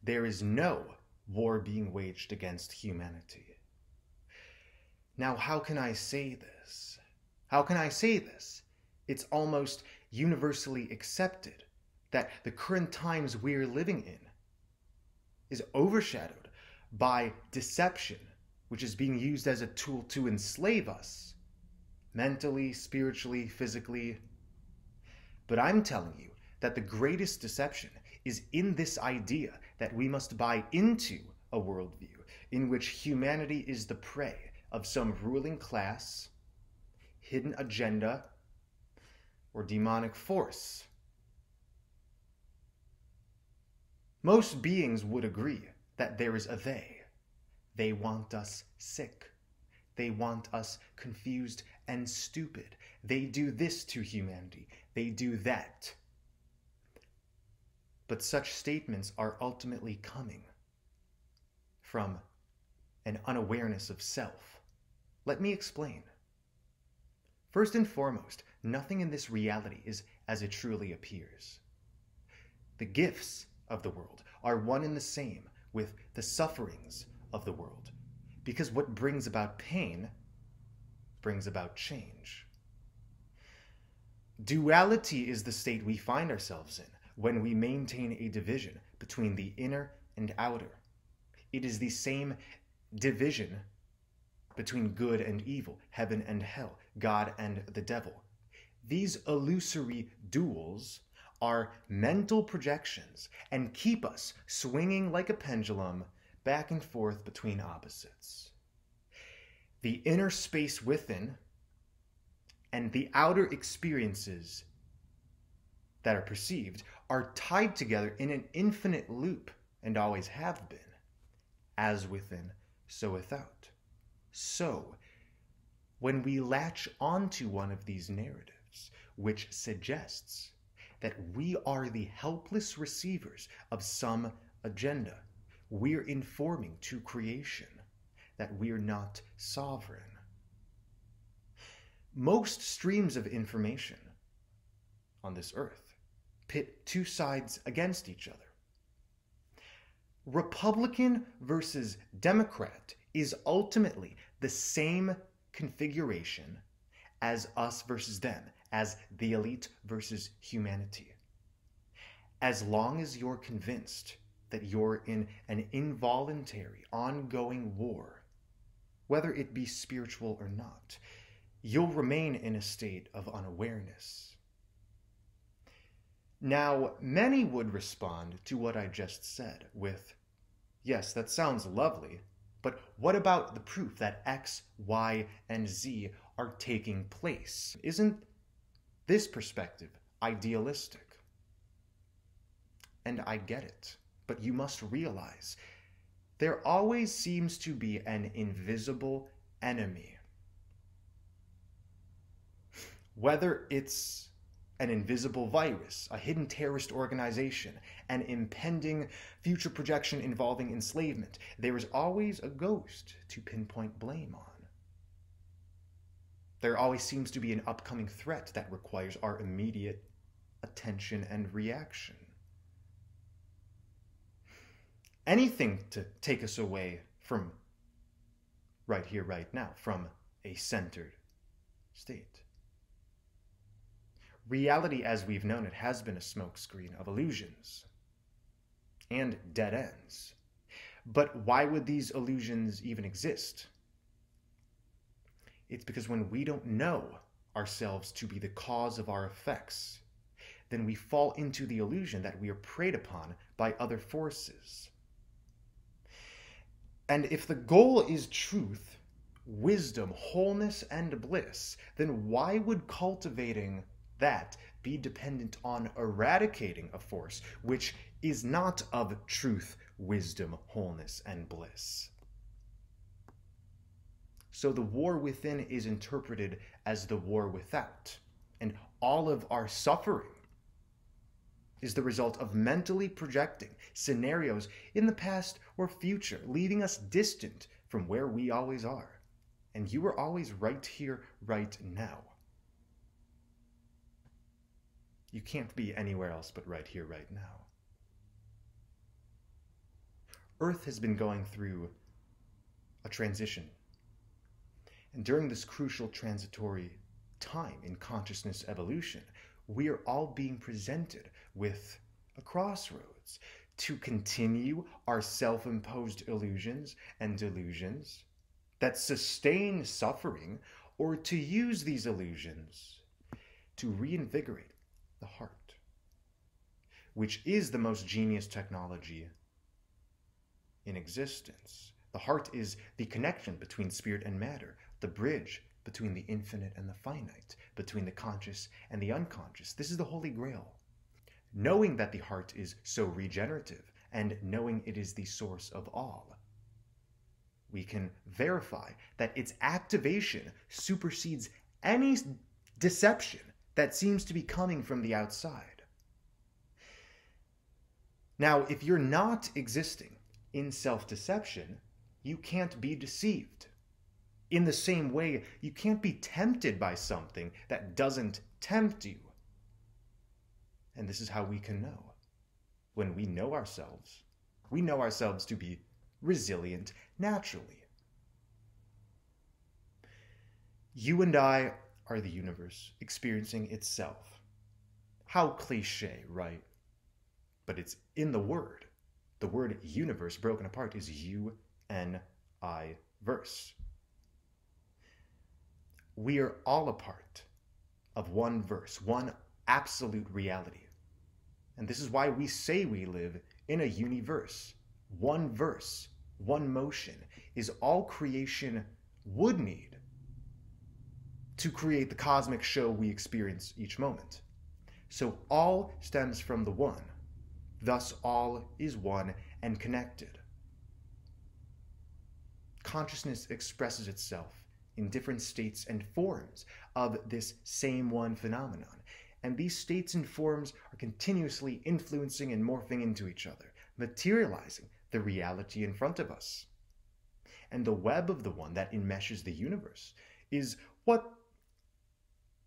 there is no war being waged against humanity. Now, how can I say this? How can I say this? It's almost universally accepted that the current times we're living in is overshadowed by deception, which is being used as a tool to enslave us, mentally, spiritually, physically. But I'm telling you that the greatest deception is in this idea that we must buy into a worldview in which humanity is the prey of some ruling class, hidden agenda, or demonic force. Most beings would agree that there is a they. They want us sick. They want us confused and stupid. They do this to humanity. They do that. But such statements are ultimately coming from an unawareness of self. Let me explain. First and foremost, nothing in this reality is as it truly appears. The gifts of the world are one and the same with the sufferings of the world, because what brings about pain brings about change. Duality is the state we find ourselves in when we maintain a division between the inner and outer. It is the same division between good and evil, heaven and hell, God and the devil. These illusory duels are mental projections and keep us swinging like a pendulum back and forth between opposites. The inner space within and the outer experiences that are perceived are tied together in an infinite loop and always have been. As within, so without. So, when we latch onto one of these narratives, which suggests that we are the helpless receivers of some agenda, we're informing to creation that we're not sovereign. Most streams of information on this earth pit two sides against each other. Republican versus Democrat is ultimately the same configuration as us versus them, as the elite versus humanity. As long as you're convinced that you're in an involuntary, ongoing war, whether it be spiritual or not, you'll remain in a state of unawareness. Now, many would respond to what I just said with, yes, that sounds lovely, but what about the proof that X, Y, and Z are taking place? Isn't this perspective idealistic? And I get it, but you must realize there always seems to be an invisible enemy. Whether it's an invisible virus, a hidden terrorist organization, an impending future projection involving enslavement, there is always a ghost to pinpoint blame on. There always seems to be an upcoming threat that requires our immediate attention and reaction. Anything to take us away from right here, right now, from a centered state. Reality as we've known it has been a smokescreen of illusions and dead ends. But why would these illusions even exist? It's because when we don't know ourselves to be the cause of our effects, then we fall into the illusion that we are preyed upon by other forces. And if the goal is truth, wisdom, wholeness, and bliss, then why would cultivating that be dependent on eradicating a force which is not of truth, wisdom, wholeness, and bliss? So the war within is interpreted as the war without, and all of our suffering is the result of mentally projecting scenarios in the past or future, leaving us distant from where we always are. And you are always right here, right now. You can't be anywhere else but right here, right now. Earth has been going through a transition. And during this crucial transitory time in consciousness evolution, we are all being presented with a crossroads to continue our self-imposed illusions and delusions that sustain suffering, or to use these illusions to reinvigorate the heart, which is the most genius technology in existence. The heart is the connection between spirit and matter, the bridge between the infinite and the finite, between the conscious and the unconscious. This is the Holy Grail. Knowing that the heart is so regenerative, and knowing it is the source of all, we can verify that its activation supersedes any deception that seems to be coming from the outside. Now, if you're not existing in self-deception, you can't be deceived. In the same way, you can't be tempted by something that doesn't tempt you. And this is how we can know. When we know ourselves to be resilient naturally. You and I are the universe experiencing itself. How cliche, right? But it's in the word. The word universe broken apart is U-N-I-verse. We are all a part of one verse, one absolute reality. And this is why we say we live in a universe. One verse, one motion is all creation would need to create the cosmic show we experience each moment. So all stems from the one. Thus all is one and connected. Consciousness expresses itself in different states and forms of this same one phenomenon. And these states and forms are continuously influencing and morphing into each other, materializing the reality in front of us. And the web of the one that enmeshes the universe is what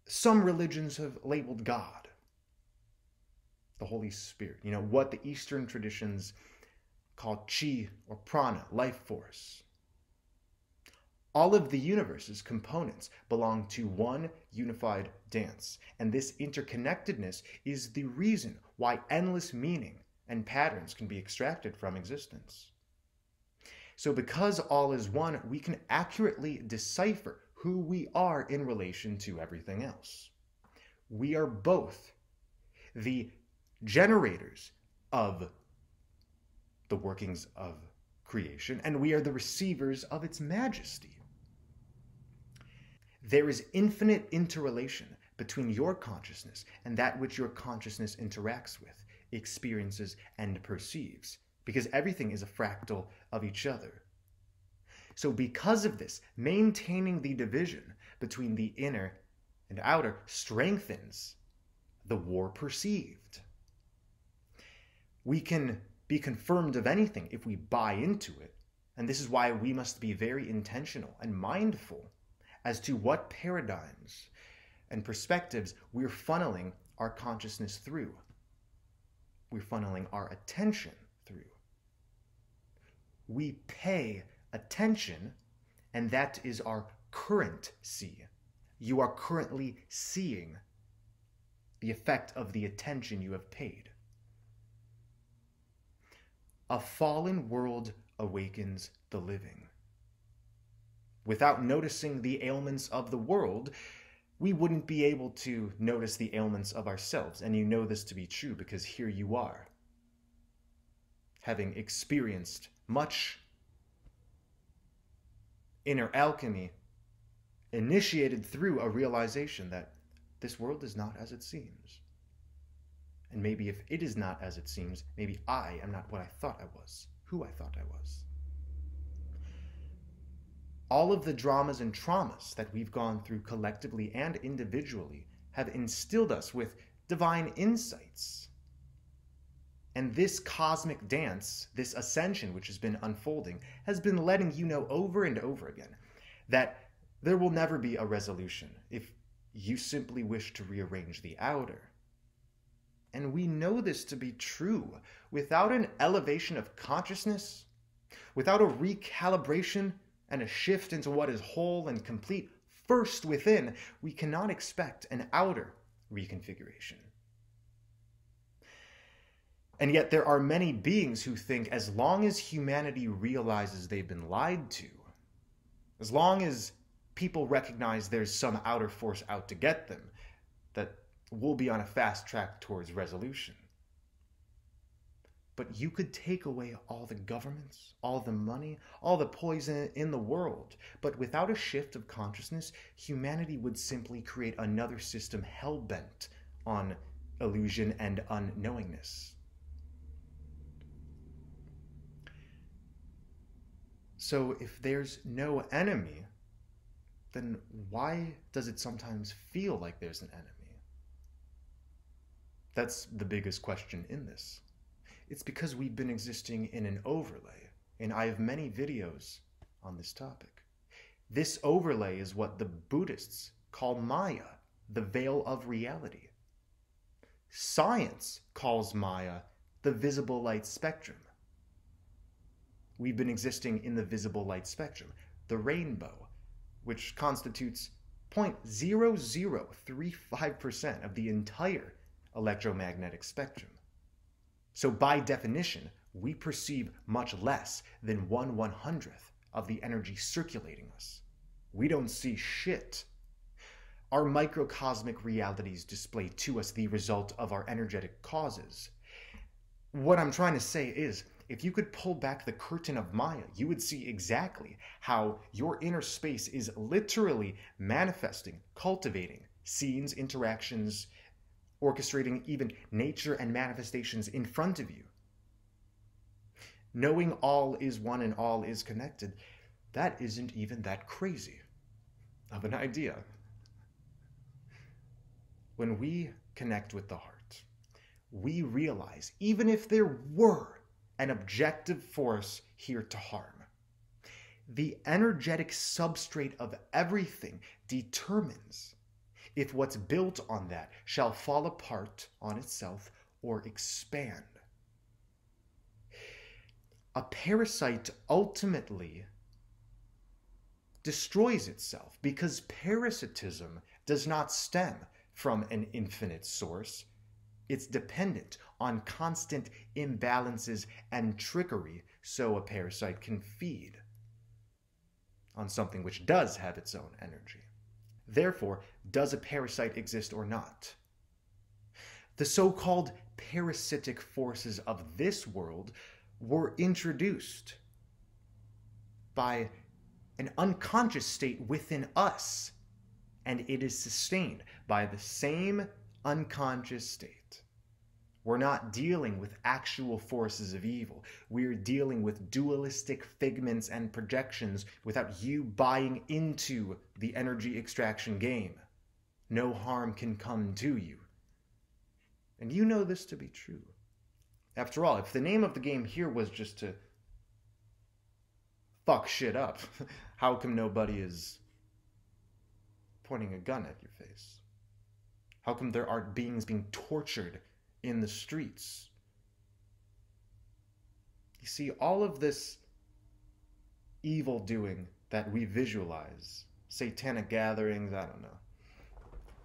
some religions have labeled God, the Holy Spirit. You know, what the Eastern traditions call chi or prana, life force. All of the universe's components belong to one unified dance, and this interconnectedness is the reason why endless meaning and patterns can be extracted from existence. So because all is one, we can accurately decipher who we are in relation to everything else. We are both the generators of the workings of creation, and we are the receivers of its majesty. There is infinite interrelation between your consciousness and that which your consciousness interacts with, experiences, and perceives, because everything is a fractal of each other. So because of this, maintaining the division between the inner and outer strengthens the war perceived. We can be confirmed of anything if we buy into it, and this is why we must be very intentional and mindful as to what paradigms and perspectives we're funneling our consciousness through. We're funneling our attention through. We pay attention, and that is our currency. You are currently seeing the effect of the attention you have paid. A fallen world awakens the living. Without noticing the ailments of the world, we wouldn't be able to notice the ailments of ourselves. And you know this to be true because here you are, having experienced much inner alchemy, initiated through a realization that this world is not as it seems. And maybe if it is not as it seems, maybe I am not what I thought I was, who I thought I was. All of the dramas and traumas that we've gone through collectively and individually have instilled us with divine insights. And this cosmic dance, this ascension which has been unfolding, has been letting you know over and over again that there will never be a resolution if you simply wish to rearrange the outer. And we know this to be true. Without an elevation of consciousness, Without a recalibration and a shift into what is whole and complete first within, we cannot expect an outer reconfiguration. And yet there are many beings who think as long as humanity realizes they've been lied to, as long as people recognize there's some outer force out to get them, that we'll be on a fast track towards resolution. But you could take away all the governments, all the money, all the poison in the world, but without a shift of consciousness, humanity would simply create another system hell-bent on illusion and unknowingness. So if there's no enemy, then why does it sometimes feel like there's an enemy? That's the biggest question in this. It's because we've been existing in an overlay, and I have many videos on this topic. This overlay is what the Buddhists call Maya, the veil of reality. Science calls Maya the visible light spectrum. We've been existing in the visible light spectrum, the rainbow, which constitutes 0.0035% of the entire electromagnetic spectrum. So by definition, we perceive much less than 1/100th of the energy circulating us. We don't see shit. Our microcosmic realities display to us the result of our energetic causes. What I'm trying to say is, if you could pull back the curtain of Maya, you would see exactly how your inner space is literally manifesting, cultivating scenes, interactions, orchestrating even nature and manifestations in front of you. Knowing all is one and all is connected, that isn't even that crazy of an idea. When we connect with the heart, we realize, even if there were an objective force here to harm, the energetic substrate of everything determines if what's built on that shall fall apart on itself or expand. A parasite ultimately destroys itself because parasitism does not stem from an infinite source. It's dependent on constant imbalances and trickery, so a parasite can feed on something which does have its own energy. Therefore, does a parasite exist or not? The so-called parasitic forces of this world were introduced by an unconscious state within us, and it is sustained by the same unconscious state. We're not dealing with actual forces of evil. We're dealing with dualistic figments and projections without you buying into the energy extraction game. No harm can come to you. And you know this to be true. After all, if the name of the game here was just to fuck shit up, how come nobody is pointing a gun at your face? How come there aren't beings being tortured in the streets? You see, all of this evil doing that we visualize, satanic gatherings, I don't know,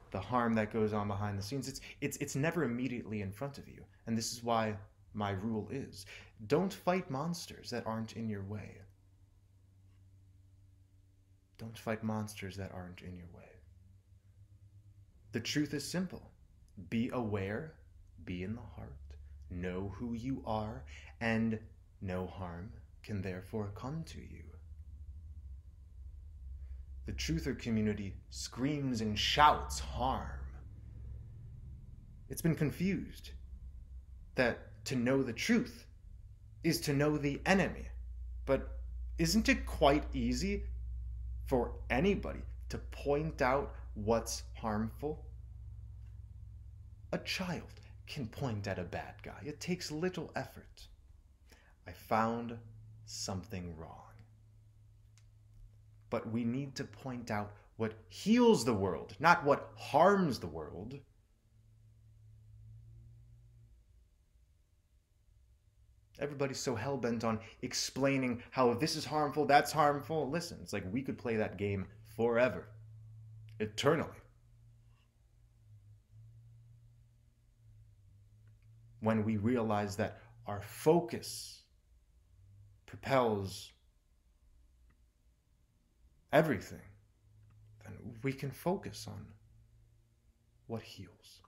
the harm that goes on behind the scenes, it's never immediately in front of you. And this is why my rule is, don't fight monsters that aren't in your way. Don't fight monsters that aren't in your way. The truth is simple. Be aware, be in the heart, know who you are, and no harm can therefore come to you. The truther community screams and shouts harm. It's been confused that to know the truth is to know the enemy. But isn't it quite easy for anybody to point out what's harmful? A child can point at a bad guy. It takes little effort. I found something wrong. But we need to point out what heals the world, not what harms the world. Everybody's so hell-bent on explaining how this is harmful, that's harmful. Listen, it's like we could play that game forever, eternally. When we realize that our focus propels everything, then we can focus on what heals.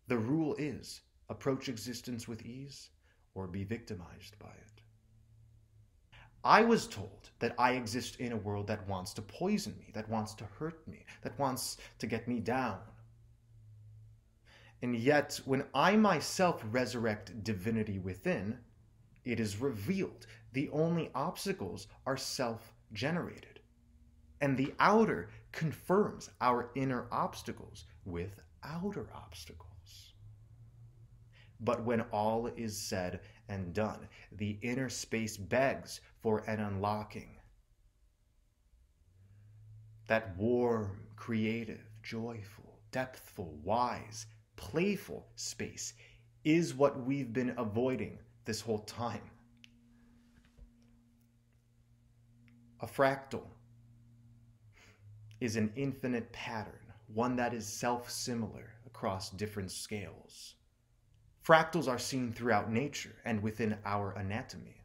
The rule is, approach existence with ease or be victimized by it. I was told that I exist in a world that wants to poison me, that wants to hurt me, that wants to get me down. And yet, when I myself resurrect divinity within, it is revealed the only obstacles are self-generated. And the outer confirms our inner obstacles with outer obstacles. But when all is said and done, the inner space begs for an unlocking. That warm, creative, joyful, depthful, wise, playful space is what we've been avoiding this whole time. A fractal is an infinite pattern, one that is self-similar across different scales. Fractals are seen throughout nature and within our anatomy,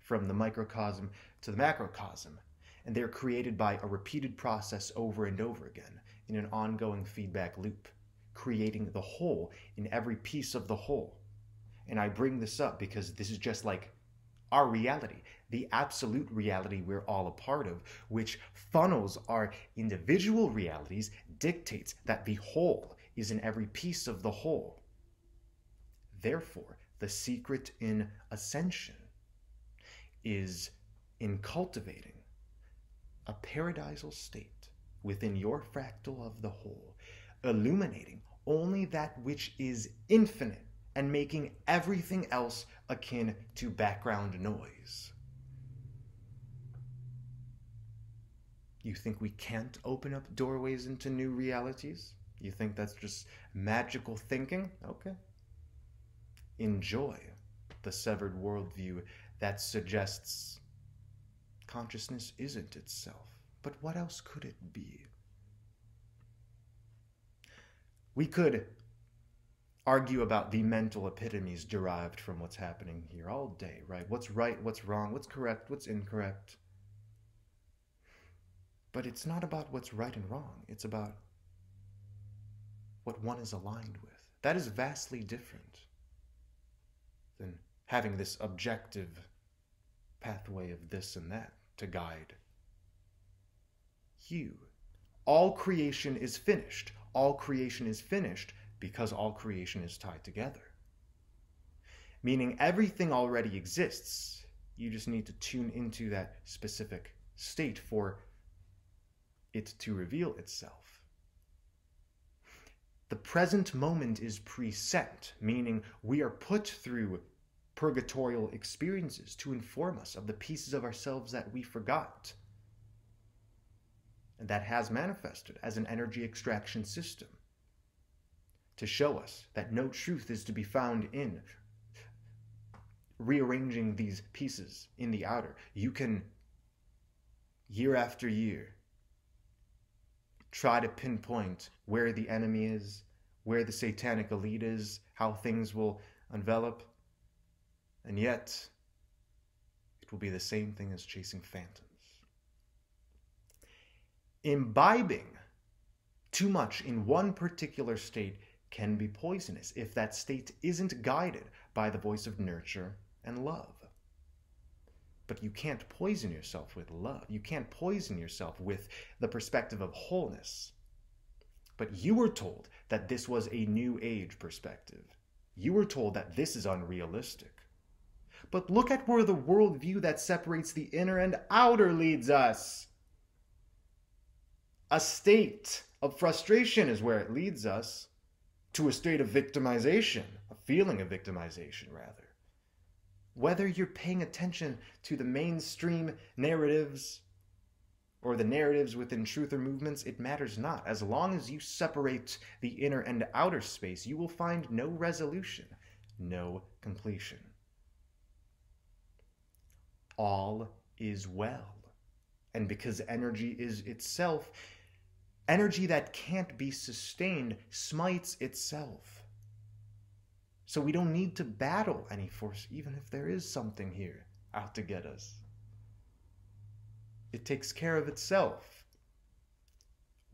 from the microcosm to the macrocosm, and they're created by a repeated process over and over again in an ongoing feedback loop, creating the whole in every piece of the whole. And I bring this up because this is just like our reality, the absolute reality we're all a part of, which funnels our individual realities, dictates that the whole is in every piece of the whole. Therefore, the secret in ascension is in cultivating a paradisal state within your fractal of the whole, illuminating only that which is infinite and making everything else akin to background noise. You think we can't open up doorways into new realities? You think that's just magical thinking? Okay. Enjoy the severed worldview that suggests consciousness isn't itself. But what else could it be? We could argue about the mental epitomes derived from what's happening here all day, right? What's right, what's wrong, what's correct, what's incorrect. But it's not about what's right and wrong. It's about what one is aligned with. That is vastly different than having this objective pathway of this and that to guide you. All creation is finished. All creation is finished because all creation is tied together. Meaning everything already exists. You just need to tune into that specific state for it to reveal itself. The present moment is preset, meaning we are put through purgatorial experiences to inform us of the pieces of ourselves that we forgot. And that has manifested as an energy extraction system to show us that no truth is to be found in rearranging these pieces in the outer. You can, year after year, try to pinpoint where the enemy is, where the satanic elite is, how things will envelop, and yet it will be the same thing as chasing phantoms. Imbibing too much in one particular state can be poisonous if that state isn't guided by the voice of nurture and love. But you can't poison yourself with love. You can't poison yourself with the perspective of wholeness. But you were told that this was a new age perspective. You were told that this is unrealistic. But look at where the worldview that separates the inner and outer leads us. A state of frustration is where it leads us, to a state of victimization, a feeling of victimization, rather. Whether you're paying attention to the mainstream narratives or the narratives within truth or movements, it matters not. As long as you separate the inner and outer space, you will find no resolution, no completion. all is well. And because energy is itself, energy that can't be sustained smites itself. So we don't need to battle any force, even if there is something here out to get us. It takes care of itself.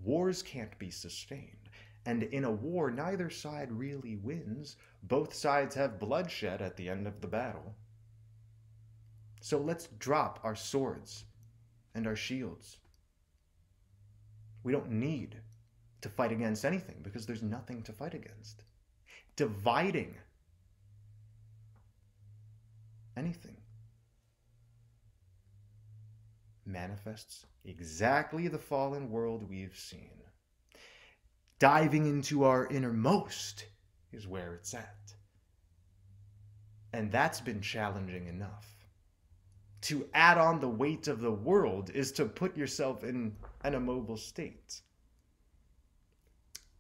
Wars can't be sustained. And in a war, neither side really wins. Both sides have bloodshed at the end of the battle. So let's drop our swords and our shields. We don't need to fight against anything because there's nothing to fight against. Dividing anything manifests exactly the fallen world we've seen. Diving into our innermost is where it's at. And that's been challenging enough. To add on the weight of the world is to put yourself in an immobile state.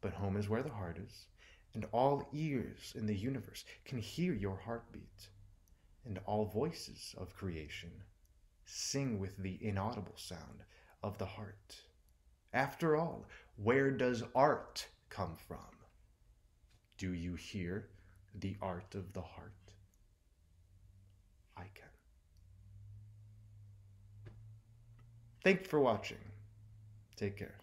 But home is where the heart is, and all ears in the universe can hear your heartbeat, and all voices of creation sing with the inaudible sound of the heart. After all, where does art come from? Do you hear the art of the heart? I can. Thanks for watching. Take care.